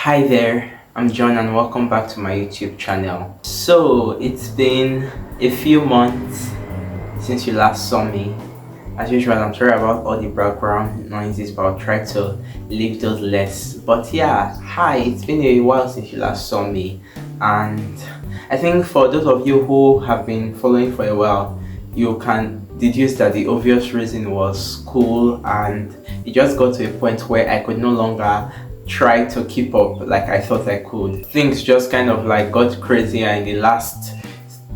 Hi there, I'm John and welcome back to my YouTube channel. So it's been a few months since you last saw me. As usual, I'm sorry about all the background noises, but I'll try to leave those less. But yeah, hi, it's been a while since you last saw me, and I think for those of you who have been following for a while, you can deduce that the obvious reason was school, and it just got to a point where I could no longer try to keep up like I thought I could. Things just kind of like got crazier in the last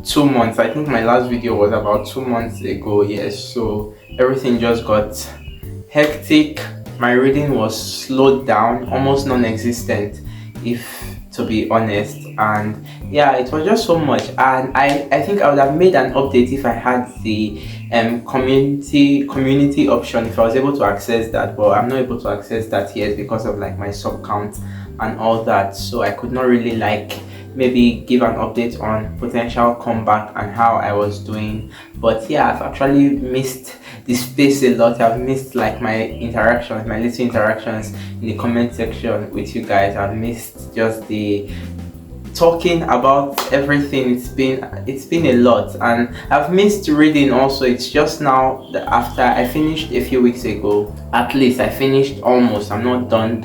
2 months. I think my last video was about 2 months ago, yes. So everything just got hectic. My reading was slowed down, almost non-existent, if to be honest. And yeah, it was just so much, and I think I would have made an update if I had the community option, if I was able to access that, but I'm not able to access that yet because of like my sub count and all that. So I could not really like maybe give an update on potential comeback and how I was doing. But yeah, I've actually missed the space a lot. I've missed like my interactions, my little interactions in the comment section with you guys. I've missed just the talking about everything. It's been a lot, and I've missed reading also. It's just now that after I finished a few weeks ago, at least I finished almost. I'm not done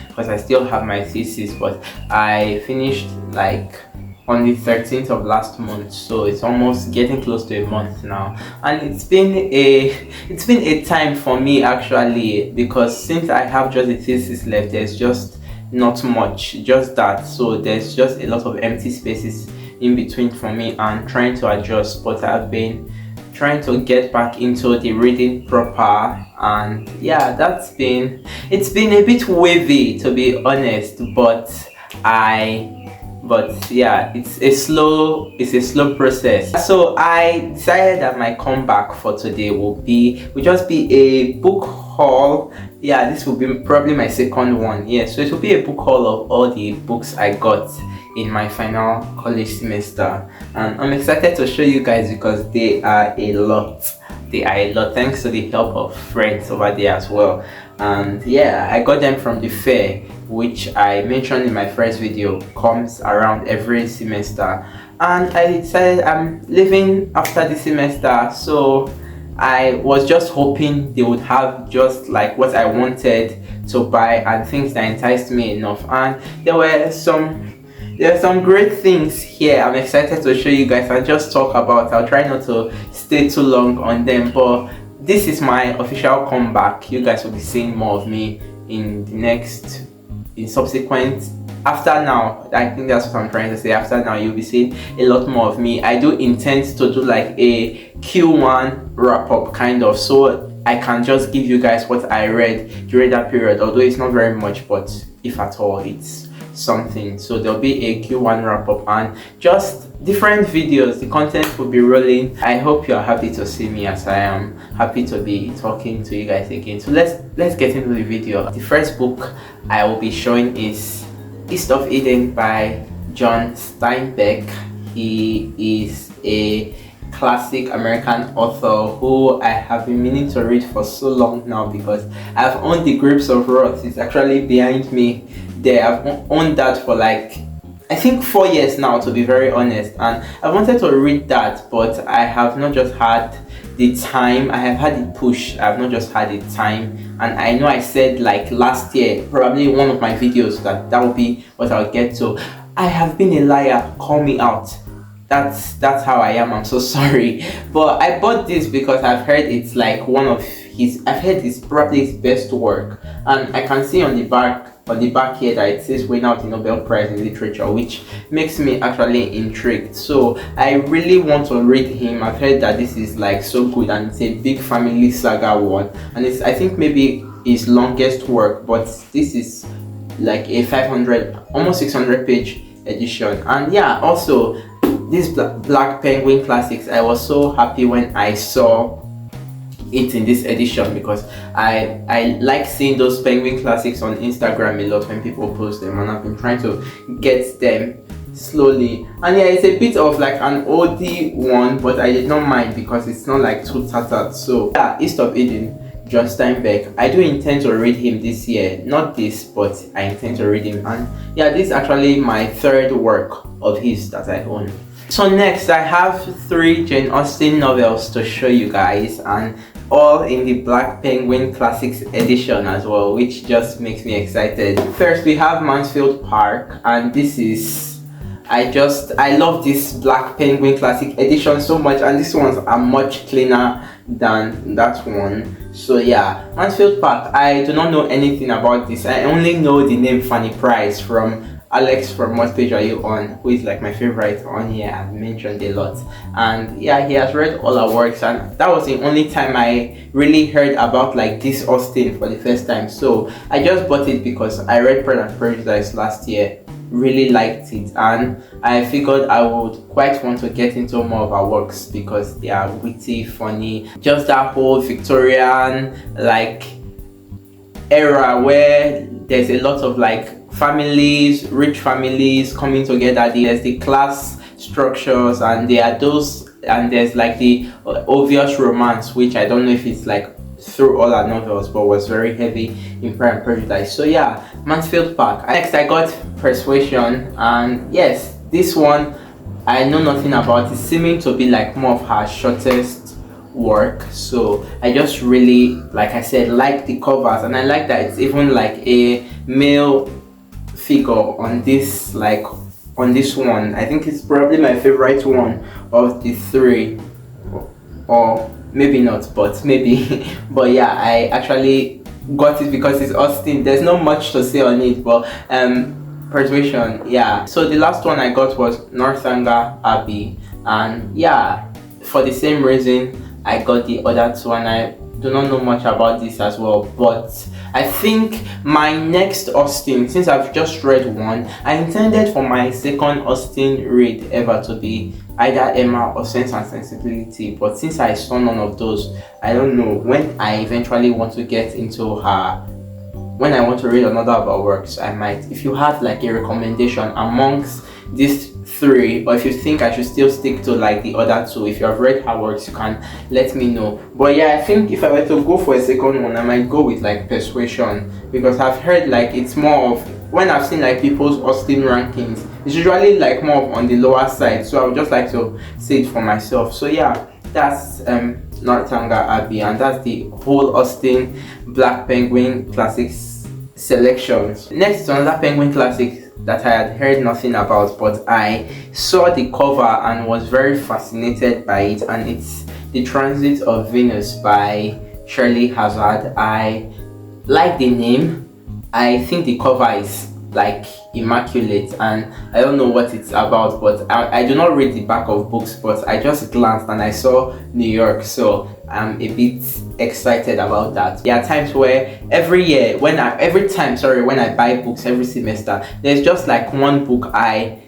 because I still have my thesis, but I finished like on the 13th of last month, so it's almost getting close to a month now. And it's been a time for me actually, because since I have just a thesis left, there's just not much, just that. So there's just a lot of empty spaces in between for me and trying to adjust. But I've been trying to get back into the reading proper, and yeah, it's been a bit wavy to be honest, but yeah, it's a slow process. So I decided that my comeback for today will just be a book haul. Yeah, this will be probably my second one. Yeah, so it will be a book haul of all the books I got in my final college semester, and I'm excited to show you guys because they are a lot. Thanks to the help of friends over there as well. And yeah, I got them from the fair, which I mentioned in my first video, comes around every semester. And I decided I'm leaving after the semester, so I was just hoping they would have just like what I wanted to buy and things that enticed me enough. And there were some great things here. I'm excited to show you guys and just talk about. I'll try not to stay too long on them, but this is my official comeback. You guys will be seeing more of me in subsequent. After now, I think that's what I'm trying to say. After now, you'll be seeing a lot more of me. I do intend to do like a Q1 wrap up kind of, so I can just give you guys what I read during that period, although it's not very much, but if at all, it's something. So there'll be a Q1 wrap up and just different videos. The content will be rolling. I hope you're happy to see me as I am happy to be talking to you guys again. So let's get into the video. The first book I will be showing is East of Eden by John Steinbeck. He is a classic American author who I have been meaning to read for so long now, because I've owned The Grapes of Wrath. It's actually behind me there. I've owned that for like I think 4 years now, to be very honest, and I wanted to read that, but I have not just had the time. I have had the push. I have not just had the time. And I know I said like last year, probably one of my videos, that will be what I'll get to. I have been a liar. Call me out. That's how I am. I'm so sorry. But I bought this because I've heard it's like I've heard it's probably his best work, and I can see on the back here that it says winner of the Nobel Prize in Literature, which makes me actually intrigued. So I really want to read him. I've heard that this is like so good, and it's a big family saga one, and it's, I think, maybe his longest work, but this is like a 500, almost 600 page edition. And yeah, also this Black Penguin Classics, I was so happy when I saw it in this edition, because I like seeing those Penguin Classics on Instagram a lot when people post them, and I've been trying to get them slowly. And yeah, it's a bit of like an oldie one, but I did not mind because it's not like too tattered. So yeah, East of Eden, John Steinbeck. I do intend to read him this year, not this, but I intend to read him. And yeah, this is actually my third work of his that I own. So next, I have 3 Jane Austen novels to show you guys, and all in the Black Penguin Classics edition as well, which just makes me excited. First, we have Mansfield Park, and this is, I love this Black Penguin Classic edition so much, and these ones are much cleaner than that one. So yeah, Mansfield Park, I do not know anything about this. I only know the name Fanny Price from Alex from What Page Are You On, who is like my favorite on here. I've mentioned a lot, and yeah, he has read all our works, and that was the only time I really heard about like this Austen for the first time. So I just bought it because I read Pride and Prejudice last year, really liked it, and I figured I would quite want to get into more of her works because they are witty, funny, just that whole Victorian like era where there's a lot of like families, rich families coming together. There's the class structures, and there's like the obvious romance, which I don't know if it's like through all our novels, but was very heavy in Pride and Prejudice. So yeah, Mansfield Park. Next, I got Persuasion, and yes, this one I know nothing about. It's seeming to be like more of her shortest work, so I just really, like I said, like the covers, and I like that it's even like a male figure on this, like on this one. I think it's probably my favorite one of the 3, or maybe not, but maybe. But yeah, I actually got it because it's Austen. There's not much to say on it, but Persuasion, yeah. So the last one I got was Northanger Abbey, and yeah, for the same reason I got the other 2, and I do not know much about this as well. But I think my next Austen, since I've just read one, I intended for my second Austen read ever to be either Emma or Sense and Sensibility, but since I saw none of those, I don't know when I eventually want to get into her, when I want to read another of her works, I might. If you have like a recommendation amongst these 3, or if you think I should still stick to like the other 2, if you have read her works, you can let me know. But yeah, I think if I were to go for a second one, I might go with like Persuasion, because I've heard like it's more of, when I've seen like people's Austen rankings, it's usually like more of on the lower side, so I would just like to see it for myself. So yeah, that's Northanger Abbey, and that's the whole Austen Black Penguin Classics selections. Next is another Penguin Classic that I had heard nothing about, but I saw the cover and was very fascinated by it, and it's The Transit of Venus by Shirley Hazard. I like the name. I think the cover is like immaculate, and I don't know what it's about, but I do not read the back of books, but I just glanced and I saw New York, so I'm a bit excited about that. There are times where every time when I buy books every semester, there's just like one book I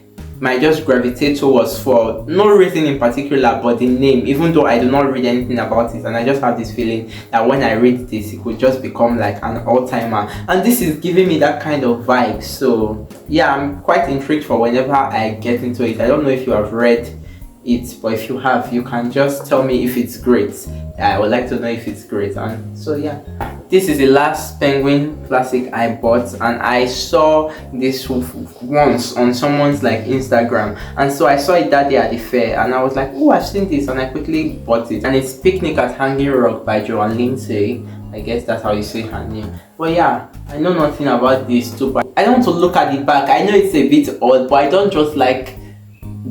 might just gravitate towards for no reason in particular, but the name, even though I do not read anything about it, and I just have this feeling that when I read this, it could just become like an all-timer, and this is giving me that kind of vibe. So yeah, I'm quite intrigued for whenever I get into it. I don't know if you have read it, but if you have, you can just tell me if it's great. I would like to know if it's great. And so yeah, this is the last Penguin Classic I bought, and I saw this once on someone's like Instagram, and so I saw it that day at the fair, and I was like, oh, I've seen this, and I quickly bought it. And it's Picnic at Hanging Rock by Joanne Lindsay. I guess that's how you say her name. But yeah, I know nothing about this too, but I don't want to look at the back. I know it's a bit odd, but I don't just like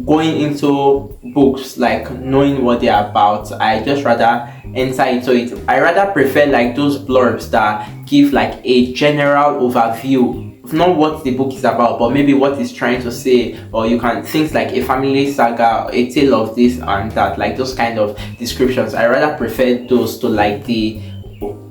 going into books like knowing what they're about. I just rather enter into it. I rather prefer like those blurbs that give like a general overview of not what the book is about, but maybe what it's trying to say, or you can things like a family saga, a tale of this and that, like those kind of descriptions. I rather prefer those to like the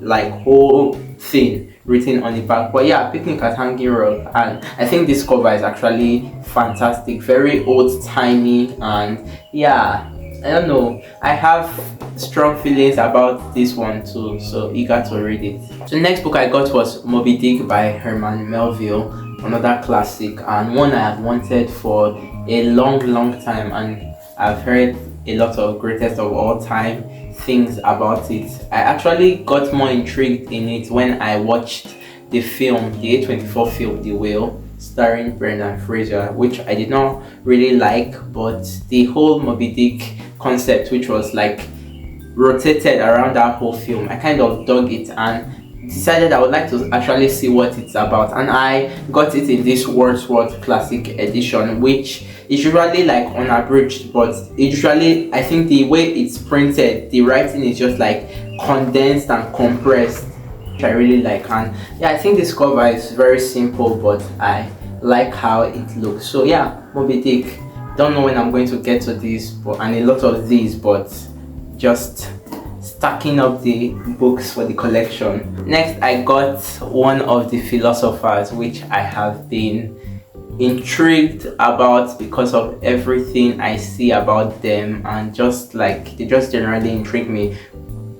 like whole thing written on the back. But yeah, Picnic at Hanging Rock, and I think this cover is actually fantastic, very old-timey, and yeah, I don't know, I have strong feelings about this one too, so eager to read it. So the next book I got was Moby Dick by Herman Melville, another classic, and one I have wanted for a long time, and I've heard a lot of greatest of all time things about it. I actually got more intrigued in it when I watched the film, the A24 film, The Whale, starring Brendan Fraser, which I did not really like, but the whole Moby Dick concept, which was like rotated around that whole film, I kind of dug it and decided I would like to actually see what it's about, and I got it in this Wordsworth Classic Edition, which is usually like unabridged, but usually I think the way it's printed, the writing is just like condensed and compressed, which I really like. And yeah, I think this cover is very simple, but I like how it looks. So yeah, Moby Dick. Don't know when I'm going to get to this, but and a lot of these, but just stacking up the books for the collection. Next, I got one of the philosophers, which I have been intrigued about because of everything I see about them, and just like they just generally intrigue me.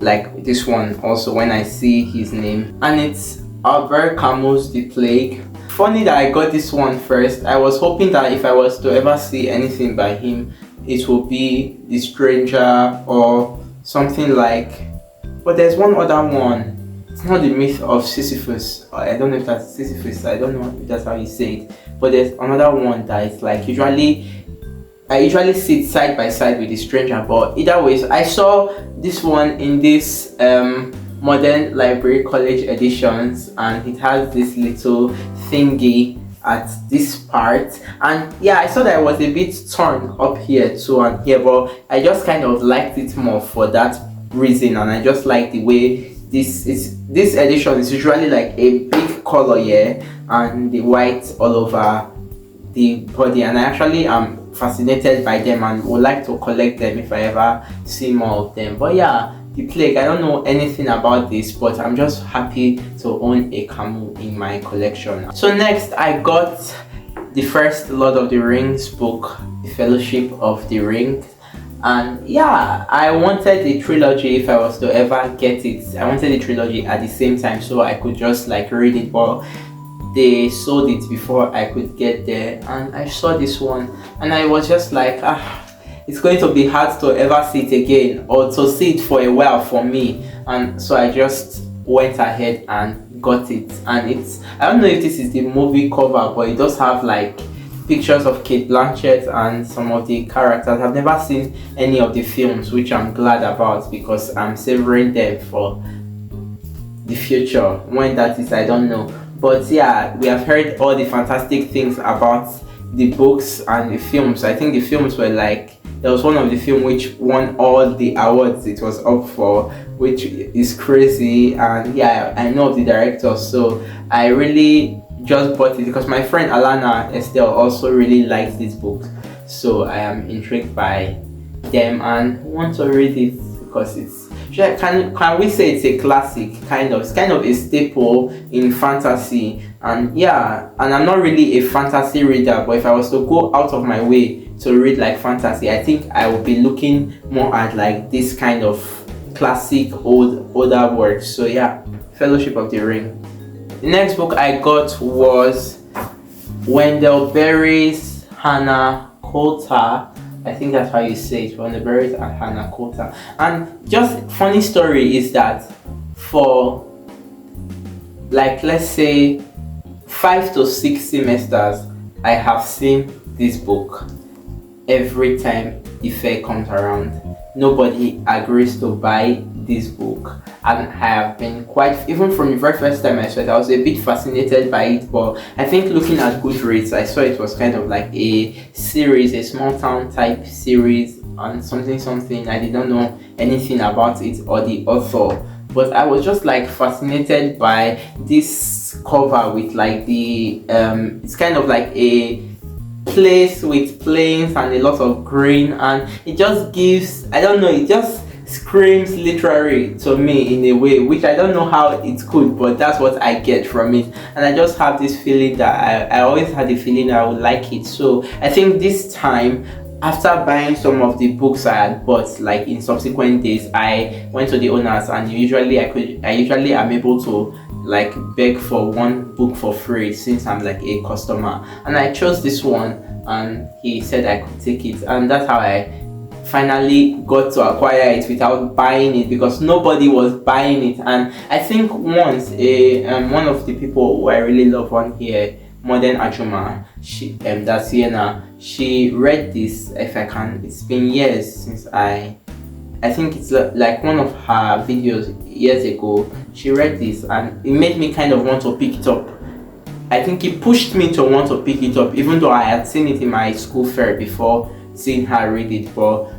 Like this one also, when I see his name, and it's Albert Camus' The Plague. Funny that I got this one first. I was hoping that if I was to ever see anything by him, it will be The Stranger or something like, but there's one other one. It's not The Myth of Sisyphus. I don't know if that's Sisyphus. I don't know if that's how you say it. But there's another one that is like I usually sit side by side with The Stranger. But either way, so I saw this one in this Modern Library College editions, and it has this little thingy at this part, and yeah, I saw that it was a bit torn up here too and here, but I just kind of liked it more for that reason, and I just like the way this edition is usually like a big color here and the white all over the body, and I actually am fascinated by them and would like to collect them if I ever see more of them. But yeah, The Plague, I don't know anything about this, but I'm just happy to own a Camus in my collection. So next, I got the first Lord of the Rings book, The Fellowship of the Ring. And yeah, I wanted the trilogy if I was to ever get it. I wanted the trilogy at the same time so I could just like read it, but they sold it before I could get there. And I saw this one and I was just like, it's going to be hard to ever see it again, or to see it for a while for me. And so I just went ahead and got it. And it's, I don't know if this is the movie cover, but it does have like pictures of Kate Blanchett and some of the characters. I've never seen any of the films, which I'm glad about because I'm savoring them for the future. When that is, I don't know. But yeah, we have heard all the fantastic things about the books and the films. I think the films were like, there was one of the film which won all the awards it was up for, which is crazy. And yeah, I know of the director, so I really just bought it because my friend Alana Estelle also really likes this book, so I am intrigued by them and want to read it because it's, can we say it's a classic, kind of, it's kind of a staple in fantasy. And yeah, and I'm not really a fantasy reader, but if I was to go out of my way to read like fantasy, I think I would be looking more at like this kind of classic older works. So yeah, Fellowship of the Ring. The next book I got was Wendell Berry's Hannah Coulter. I think that's how you say it, Wendell Berry's Hannah Coulter. And just funny story is that for like, let's say 5 to 6 semesters, I have seen this book every time the fair comes around. Nobody agrees to buy this book, and I have been quite, even from the very first time I saw it, I was a bit fascinated by it. But I think looking at Goodreads, I saw it was kind of like a series, a small town type series, and something. I did not know anything about it or the author, but I was just like fascinated by this cover with like the it's kind of like a place with plains and a lot of green, and it just gives, I don't know, it just screams literary to me in a way, which I don't know how it could, but that's what I get from it. And I just have this feeling that I always had the feeling that I would like it. So I think this time, after buying some of the books I had bought like in subsequent days, I went to the owners, and I usually am able to like beg for one book for free since I'm like a customer, and I chose this one and he said I could take it, and that's how I finally got to acquire it without buying it, because nobody was buying it. And I think once one of the people who I really love on here, Modern Ajuma, that's Sienna, she read this. If I can, it's been years since I think it's like one of her videos years ago. She read this and it made me kind of want to pick it up. I think it pushed me to want to pick it up, even though I had seen it in my school fair before seeing her read it.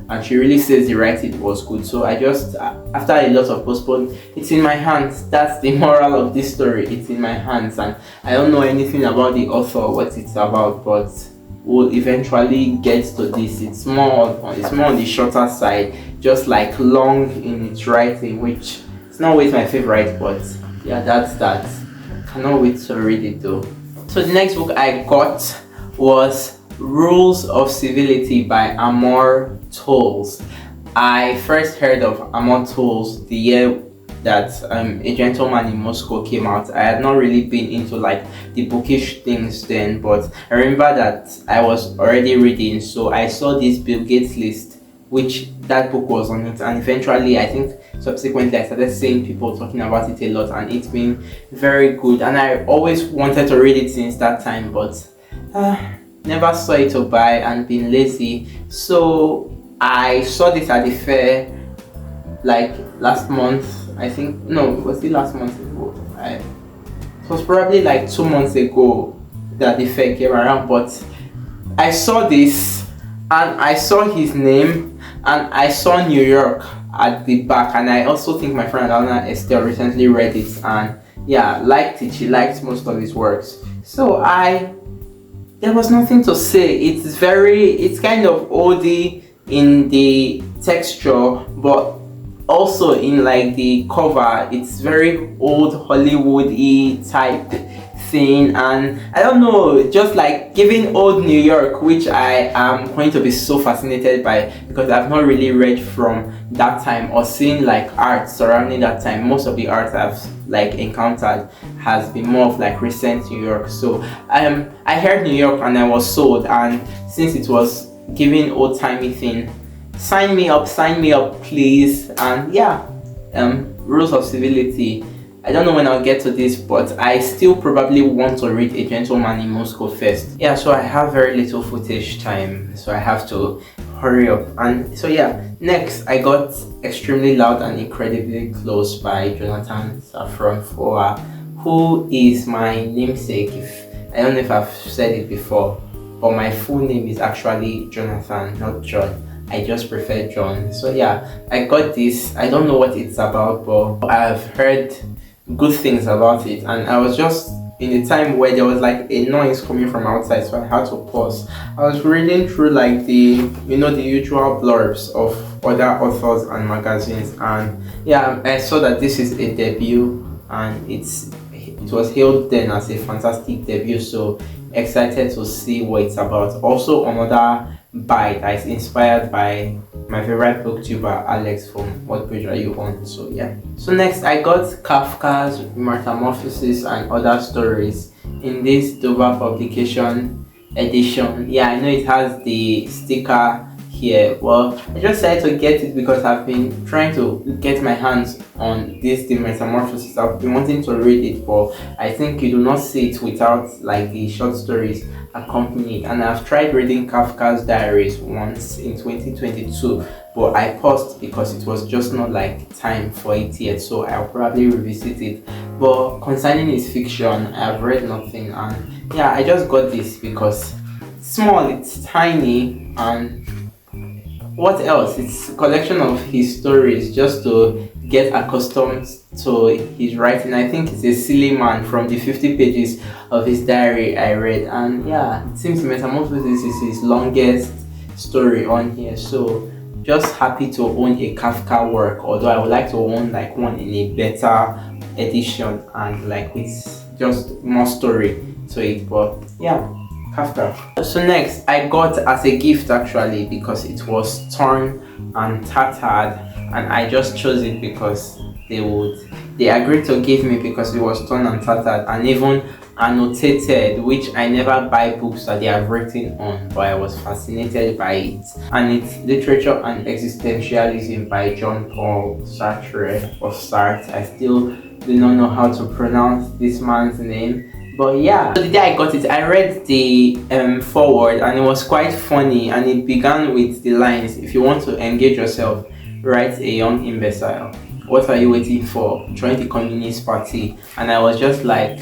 And she really says the writing was good, so I just, after a lot of postponing, it's in my hands. That's the moral of this story. It's in my hands, and I don't know anything about the author, what it's about, but we'll eventually get to this. It's more on the shorter side, just like long in its writing, which it's not always my favorite, but yeah, that's that. Cannot wait to read it though. So the next book I got was Rules of Civility by Amor Tolls. I first heard of Amor Tolls the year that A Gentleman in Moscow came out. I had not really been into like the bookish things then, but I remember that I was already reading, so I saw this Bill Gates list, which that book was on it, and eventually I think subsequently I started seeing people talking about it a lot, and it's been very good, and I always wanted to read it since that time, but never saw it to buy and been lazy. So I saw this at the fair like last month. I think, no, was it last month ago? It was probably like 2 months ago that the fair came around, but I saw this and I saw his name and I saw New York at the back, and I also think my friend Alana Estelle recently read it and yeah, liked it. She liked most of his works, so there was nothing to say. It's kind of oldie in the texture, but also in like the cover, it's very old Hollywood-y type thing, and I don't know, just like giving old New York, which I am going to be so fascinated by, because I've not really read from that time or seen like art surrounding that time. Most of the art I've like encountered has been more of like recent New York. So I heard New York and I was sold, and since it was giving old-timey thing, sign me up please. And yeah, Rules of Civility, I don't know when I'll get to this, but I still probably want to read A Gentleman in Moscow first. Yeah, so I have very little footage time, so I have to hurry up. And so yeah, next I got Extremely Loud and Incredibly Close by Jonathan Safran Foer, who is my namesake. I don't know if I've said it before, but my full name is actually Jonathan, not John. I just prefer John. So yeah, I got this. I don't know what it's about, but I've heard good things about it, and I was just in a time where there was like a noise coming from outside, so I had to pause. I was reading through like the usual blurbs of other authors and magazines, and yeah, I saw that this is a debut, and it was hailed then as a fantastic debut, so excited to see what it's about. Also another bite that is inspired by my favorite booktuber Alex from What Page Are You On? So yeah. So next I got Kafka's Metamorphosis and Other Stories in this Dover publication edition. Yeah, I know it has the sticker here. Well, I just decided to get it because I've been trying to get my hands on this The Metamorphosis. I've been wanting to read it, but I think you do not see it without like the short stories accompanied. And I've tried reading Kafka's Diaries once in 2022, but I paused because it was just not like time for it yet, so I'll probably revisit it. But concerning his fiction, I've read nothing, and yeah, I just got this because it's small, it's tiny, and what else? It's a collection of his stories just to get accustomed to his writing. I think it's a silly man from the 50 pages of his diary I read, and yeah, it seems Metamorphosis is his longest story on here, so just happy to own a Kafka work, although I would like to own like one in a better edition and like with just more story to it. But yeah, Kafka. So next I got as a gift actually, because it was torn and tattered, and I just chose it because they agreed to give me because it was torn and tattered, and even annotated, which I never buy books that they have written on, but I was fascinated by it. And it's Literature and Existentialism by John Paul Sartre or Sartre. I still do not know how to pronounce this man's name. But yeah, so the day I got it, I read the foreword, and it was quite funny, and it began with the lines, "If you want to engage yourself, write a young imbecile. What are you waiting for? Join the Communist Party." And I was just like,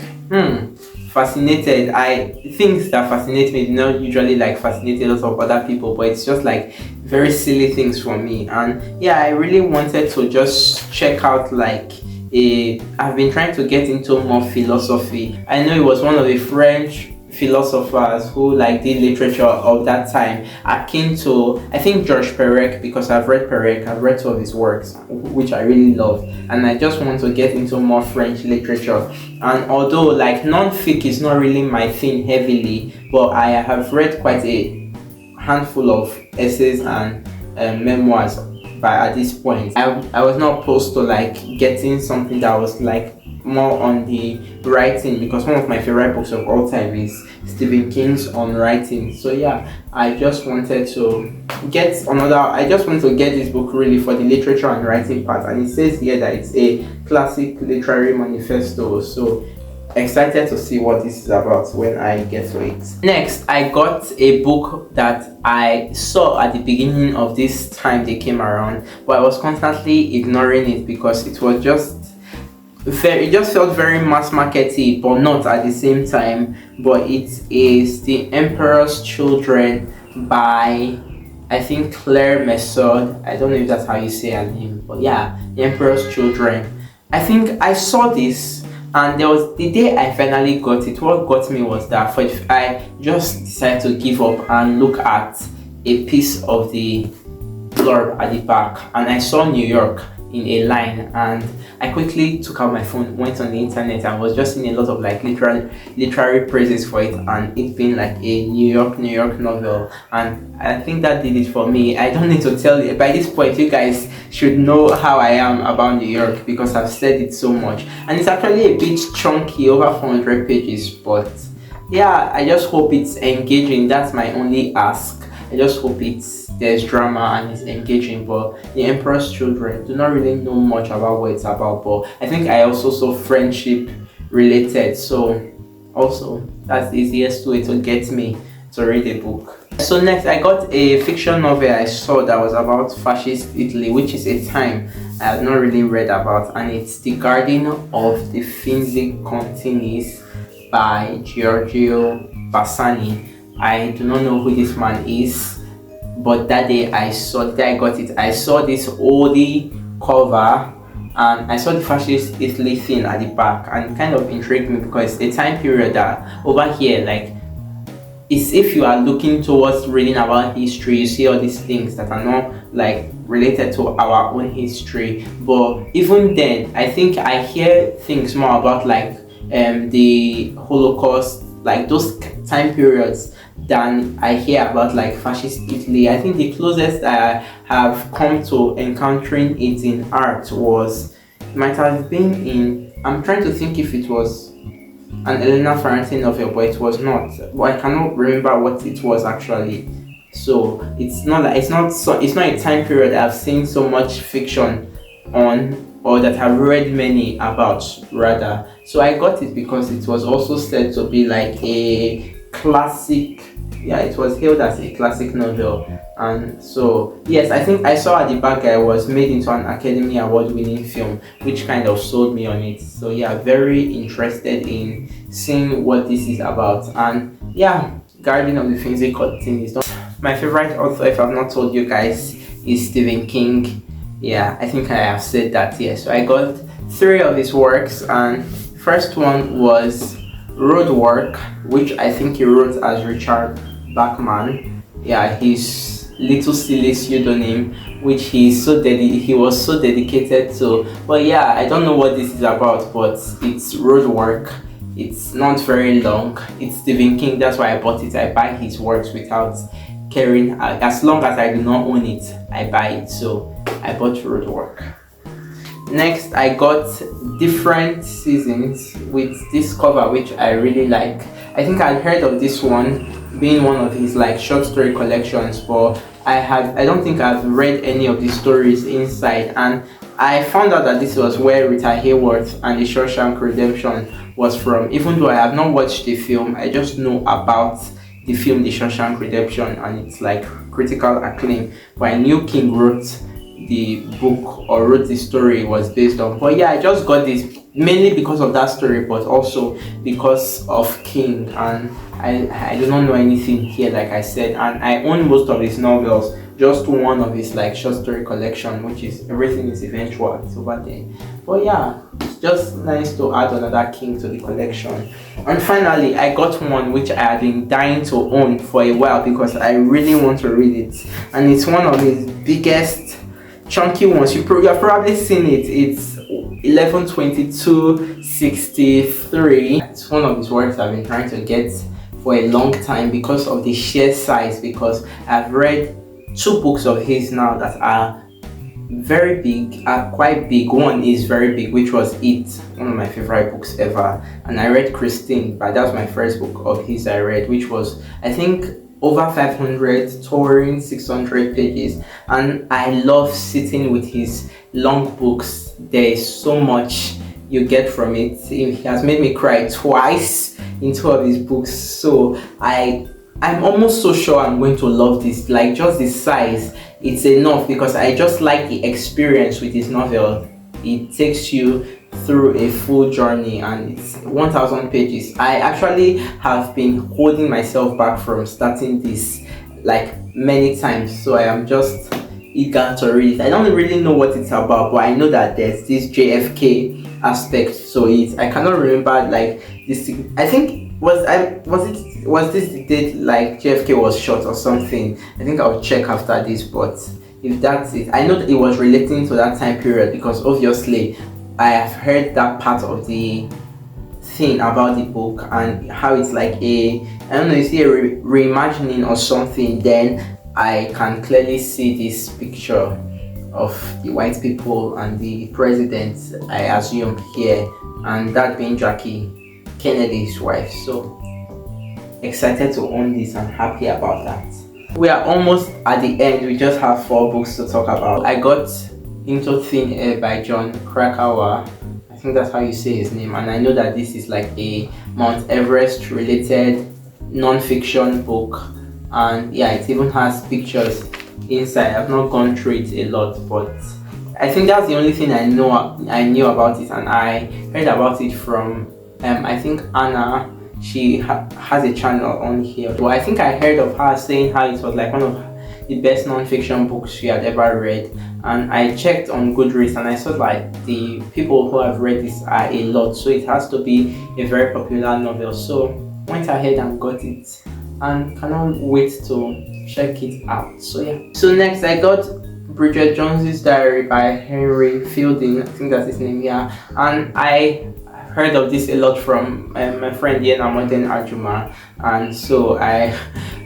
fascinated. Things that fascinate me do not usually like fascinate a lot of other people, but it's just like very silly things for me. And yeah, I really wanted to just check out like I've been trying to get into more philosophy. I know it was one of the French philosophers who like did literature of that time, akin to I think Georges Perec, because I've read Perec, I've read two of his works which I really love, and I just want to get into more French literature. And although like non-fic is not really my thing heavily, but I have read quite a handful of essays and memoirs at this point. I was not opposed to like getting something that was like more on the writing, because one of my favorite books of all time is Stephen King's On Writing. So yeah, I just wanted to get this book really for the literature and writing part, and it says here that it's a classic literary manifesto. So excited to see what this is about when I get to it. Next, I got a book that I saw at the beginning of this time they came around, but I was constantly ignoring it because it just felt very mass markety, but not at the same time. But it is The Emperor's Children by I think Claire Messud. I don't know if that's how you say her name, but yeah, The Emperor's Children. I think I saw this, and there was the day I finally got it. What got me was that I just decided to give up and look at a piece of the blurb at the back, and I saw New York in a line, and I quickly took out my phone, went on the internet, and was just seeing a lot of like literary praises for it, and it being like a New York novel. And I think that did it for me. I don't need to tell you, by this point you guys should know how I am about New York because I've said it so much, and it's actually a bit chunky, over 400 pages, but yeah, I just hope it's engaging. That's my only ask. I just hope there's drama and it's engaging. But The Emperor's Children, do not really know much about what it's about, but I think I also saw friendship related, so also that's the easiest way to get me to read a book. So next, I got a fiction novel I saw that was about fascist Italy, which is a time I have not really read about, and it's The Garden of the Finzi Continis by Giorgio Bassani. I do not know who this man is, but that day I got it, I saw this oldie cover, and I saw the fascist Italy thing at the back, and it kind of intrigued me because it's a time period that over here, like, it's if you are looking towards reading about history, you see all these things that are not like related to our own history. But even then, I think I hear things more about like the Holocaust, like those time periods, than I hear about like fascist Italy. I think the closest I have come to encountering it in art might have been in, I'm trying to think if it was an Elena Ferrante novel, but it was not. But I cannot remember what it was actually. So it's not a time period I've seen so much fiction on, or that I've read many about rather. So I got it because it was also said to be like a classic. Yeah, it was hailed as a classic novel. And so yes, I think I saw at the back it was made into an Academy Award winning film, which kind of sold me on it. So yeah, very interested in seeing what this is about. And yeah, Garden of the Finzi Continis. My favorite author, if I've not told you guys, is Stephen King. Yeah, I think I have said that. Yeah, so I got 3 of his works, and first one was Roadwork, which I think he wrote as Richard Bachman. Yeah, his little silly pseudonym, which he was so dedicated to. But yeah, I don't know what this is about, but it's Roadwork. It's not very long. It's Stephen King, that's why I bought it. I buy his works without caring. As long as I do not own it, I buy it. So I bought Roadwork. Next, I got Different Seasons with this cover, which I really like. I think I'd heard of this one being one of his like short story collections, but I don't think I've read any of the stories inside, and I found out that this was where Rita Hayworth and the Shawshank Redemption was from. Even though I have not watched the film, I just know about the film The Shawshank Redemption, and it's like critical acclaim. But I knew King wrote the book or wrote the story it was based on. But yeah, I just got this mainly because of that story, but also because of King. And I do not know anything here, like I said, and I own most of his novels, just one of his like short story collection, which is Everything is Eventual. It's over there. But yeah, it's just nice to add another King to the collection. And finally, I got one which I have been dying to own for a while because I really want to read it, and it's one of his biggest chunky ones. You have probably seen it. It's 112263. It's one of his works I've been trying to get for a long time because of the sheer size, because I've read 2 books of his now that are very big, are quite big. One is very big, which was It, one of my favorite books ever, and I read Christine, but that was my first book of his I read, which was, I think, over 500, touring 600 pages, and I love sitting with his long books. There is so much you get from it. He has made me cry twice in 2 of his books, so I'm almost so sure I'm going to love this. Like, just the size, it's enough, because I just like the experience with his novel. It takes you through a full journey, and it's 1000 pages. I actually have been holding myself back from starting this like many times, so I am just eager to read it. I don't really know what it's about, but I know that there's this JFK aspect to it. I cannot remember like this. I think was this the date like JFK was shot or something. I think I'll check after this, but if that's it, I know that it was relating to that time period, because obviously I have heard that part of the thing about the book and how it's like I don't know, you see a reimagining or something. Then I can clearly see this picture of the white people and the president, I assume here, and that being Jackie Kennedy's wife. So excited to own this and happy about that. We are almost at the end. We just have 4 books to talk about. I got Into Thin Air by John Krakauer. I think that's how you say his name, and I know that this is like a Mount Everest related non-fiction book, and yeah, it even has pictures inside. I've not gone through it a lot, but I think that's the only thing I knew about it, and I heard about it from I think Anna. She has a channel on here. Well, I think I heard of her saying how it was like one of the best non-fiction books she had ever read, and I checked on Goodreads and I saw like the people who have read this are a lot, so it has to be a very popular novel. So went ahead and got it and cannot wait to check it out. So yeah. So next I got Bridget Jones's Diary by Henry Fielding. I think that's his name, yeah. And I heard of this a lot from my friend Yena Moden Ajuma, and so I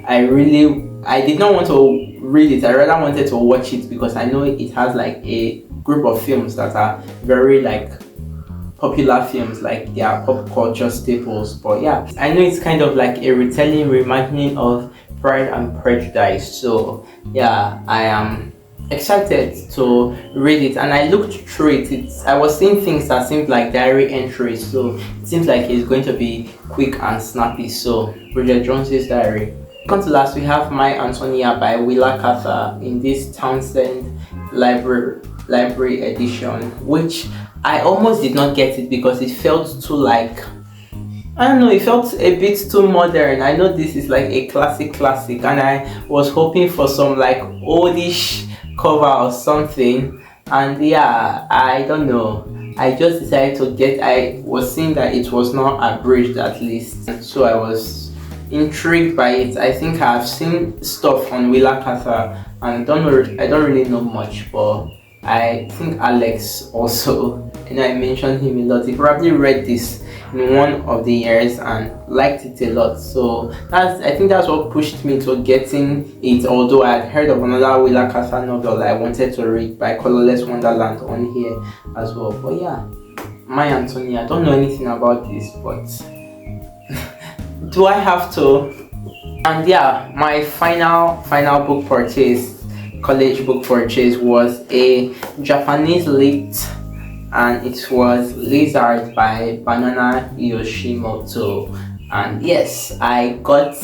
did not want to read it. I rather wanted to watch it because I know it has like a group of films that are very like popular films, like they are pop culture staples. But yeah, I know it's kind of like a retelling, reimagining of Pride and Prejudice. So yeah, I am excited to read it, and I looked through it. I was seeing things that seemed like diary entries, so it seems like it's going to be quick and snappy. So Bridget Jones's Diary. Come to last, we have My Antonia by Willa Cather in this Townsend library edition, which I almost did not get it because it felt too like, I don't know, it felt a bit too modern. I know this is like a classic, and I was hoping for some like oldish cover or something, and yeah, I don't know, I just decided to get, I was seeing that it was not abridged at least, so I was intrigued by it. I think I've seen stuff on Willa Cather and I don't really know much, but I think Alex also, and I mentioned him a lot. He probably read this in one of the years and liked it a lot. So I think that's what pushed me to getting it, although I had heard of another Willa Cather novel I wanted to read by Colorless Wonderland on here as well. But yeah, my Anthony, I don't know anything about this, but do I have to? And yeah, my final book purchase, college book purchase, was a Japanese lit, and it was Lizard by Banana Yoshimoto. And yes, I got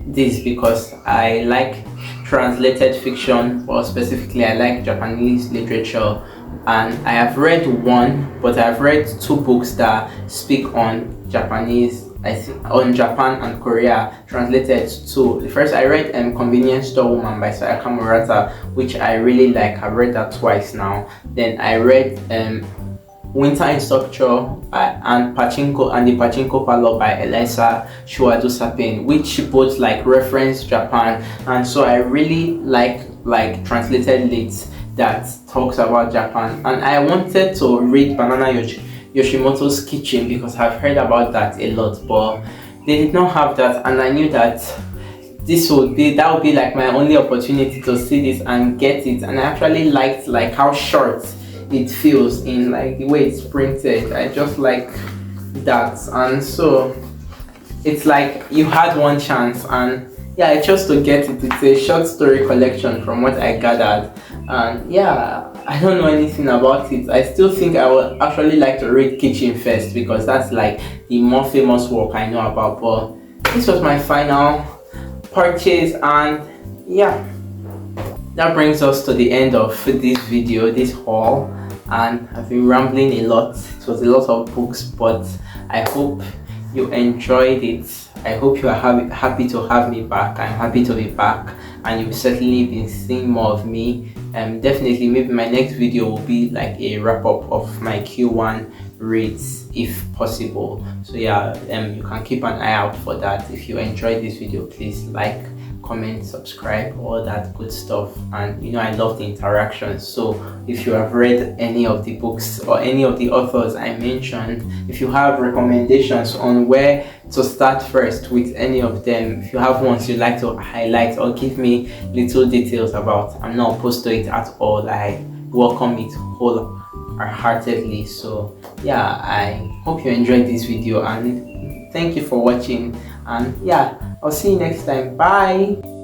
this because I like translated fiction, or specifically I like Japanese literature, and I have read one, but I've read two books that speak on Japanese, I think, on Japan and Korea, translated to. The first I read Convenience Store Woman by Sayaka Murata, which I really like. I've read that twice now. Then I read Winter in Structure and the Pachinko Parlor by Elisa Shuado Sapin, which both like reference Japan, and so I really like translated lit that talks about Japan. And I wanted to read Banana Yoshimoto's Kitchen because I've heard about that a lot, but they did not have that, and I knew that that would be like my only opportunity to see this and get it. And I actually liked like how short it feels in like the way it's printed. I just like that, and so it's like you had one chance, and yeah, I chose to get it. It's a short story collection from what I gathered, and yeah, I don't know anything about it. I still think I would actually like to read Kitchen first because that's like the more famous work I know about. But this was my final purchase, and yeah, that brings us to the end of this video, this haul. And I've been rambling a lot. It was a lot of books, but I hope you enjoyed it. I hope you are happy to have me back. I'm happy to be back, and you've certainly been seeing more of me. Definitely, maybe my next video will be like a wrap-up of my Q1 reads if possible. So yeah, you can keep an eye out for that. If you enjoyed this video, please like, comment, subscribe, all that good stuff. And you know, I love the interactions. So if you have read any of the books or any of the authors I mentioned, if you have recommendations on where to start first with any of them, if you have ones you'd like to highlight or give me little details about, I'm not opposed to it at all. I welcome it wholeheartedly. So yeah, I hope you enjoyed this video, and thank you for watching. And yeah, I'll see you next time. Bye.